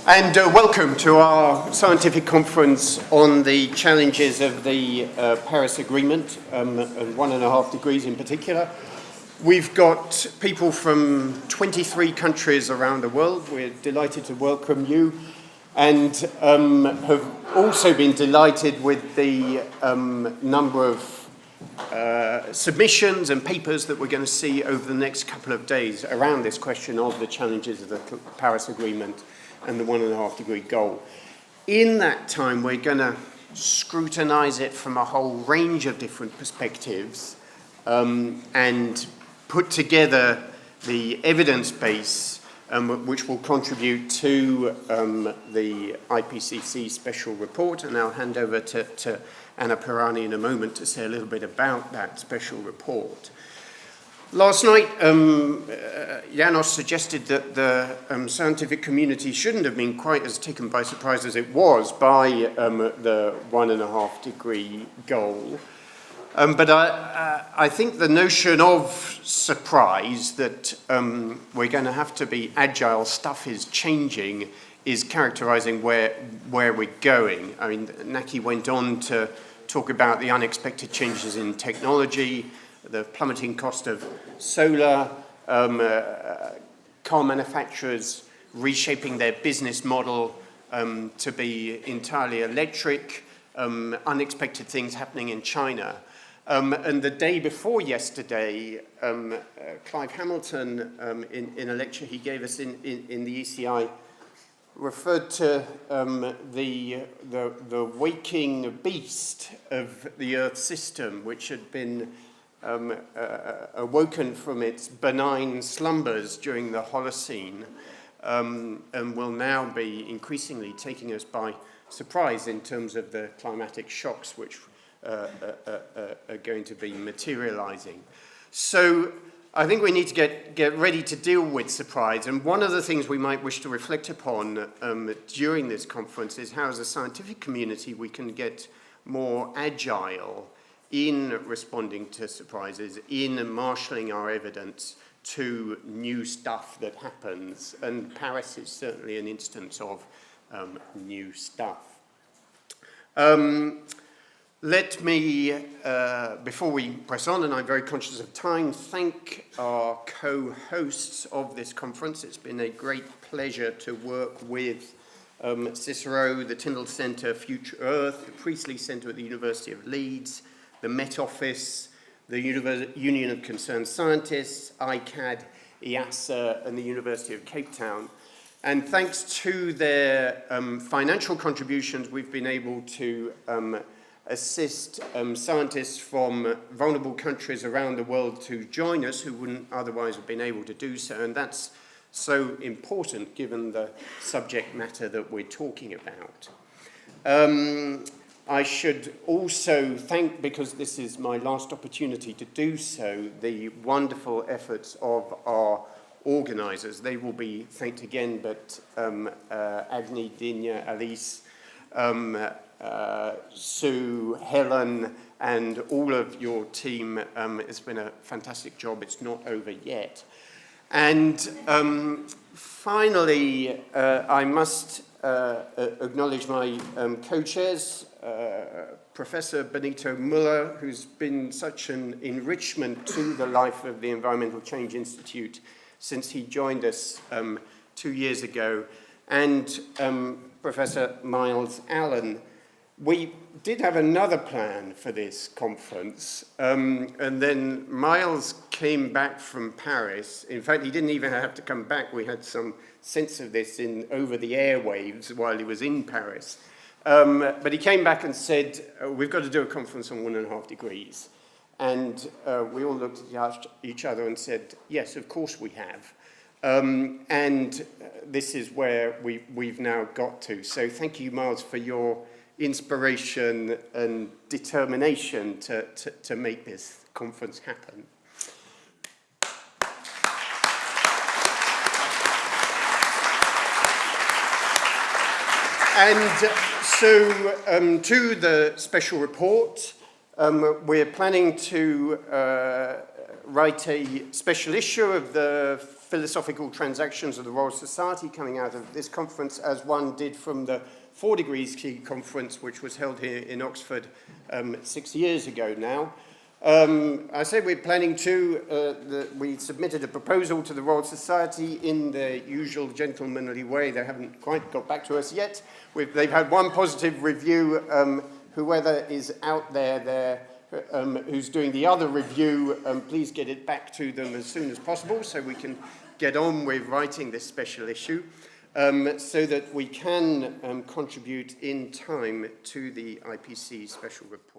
And welcome to our scientific conference on the challenges of the Paris Agreement, and 1.5 degrees in particular. We've got people from 23 countries around the world. We're delighted to welcome you, and have also been delighted with the number of submissions and papers that we're going to see over the next couple of days around this question of the challenges of the Paris Agreement and the 1.5 degree goal. In that time, we're going to scrutinize it from a whole range of different perspectives and put together the evidence base which will contribute to the IPCC special report. And I'll hand over to Anna Pirani in a moment to say a little bit about that special report. Last night, Janos suggested that the scientific community shouldn't have been quite as taken by surprise as it was by the 1.5 degree goal. But I think the notion of surprise that we're going to have to be agile, stuff is changing, is characterizing where we're going. I mean, Naki went on to talk about the unexpected changes in technology, the plummeting cost of solar, car manufacturers reshaping their business model to be entirely electric, unexpected things happening in China. And the day before yesterday, Clive Hamilton, in a lecture he gave us in the ECI, referred to the waking beast of the Earth system, which had been awoken from its benign slumbers during the Holocene, and will now be increasingly taking us by surprise in terms of the climatic shocks which are going to be materializing. So I think we need to get ready to deal with surprise, and one of the things we might wish to reflect upon during this conference is how, as a scientific community, we can get more agile in responding to surprises, in marshalling our evidence to new stuff that happens. And Paris is certainly an instance of new stuff. Let me, before we press on, and I'm very conscious of time, thank our co-hosts of this conference. It's been a great pleasure to work with Cicero, the Tyndall Centre, Future Earth, the Priestley Centre at the University of Leeds, the Met Office, the Union of Concerned Scientists, ICAD, EASA, and the University of Cape Town. And thanks to their financial contributions, we've been able to assist scientists from vulnerable countries around the world to join us who wouldn't otherwise have been able to do so. And that's so important given the subject matter that we're talking about. I should also thank, because this is my last opportunity to do so, the wonderful efforts of our organisers. They will be thanked again, but Agni, Dinya, Alice, Sue, Helen, and all of your team. It's been a fantastic job. It's not over yet. And finally, I must acknowledge my co-chairs, Professor Benito Muller, who's been such an enrichment to the life of the Environmental Change Institute since he joined us 2 years ago, and Professor Miles Allen. We did have another plan for this conference, and then Miles came back from Paris. In fact, he didn't even have to come back. We had some sense of this over the airwaves while he was in Paris. But he came back and said, we've got to do a conference on 1.5 degrees. And we all looked at each other and said, yes, of course we have. And this is where we've now got to. So thank you, Miles, for your inspiration and determination to make this conference happen. And so to the special report, we're planning to write a special issue of the philosophical transactions of the Royal Society coming out of this conference, as one did from the 4 Degrees Key Conference, which was held here in Oxford 6 years ago now. I said we're planning to, we submitted a proposal to the Royal Society in the usual gentlemanly way. They haven't quite got back to us yet. They've had one positive review. Whoever is out there who's doing the other review, please get it back to them as soon as possible so we can get on with writing this special issue so that we can contribute in time to the IPC special report.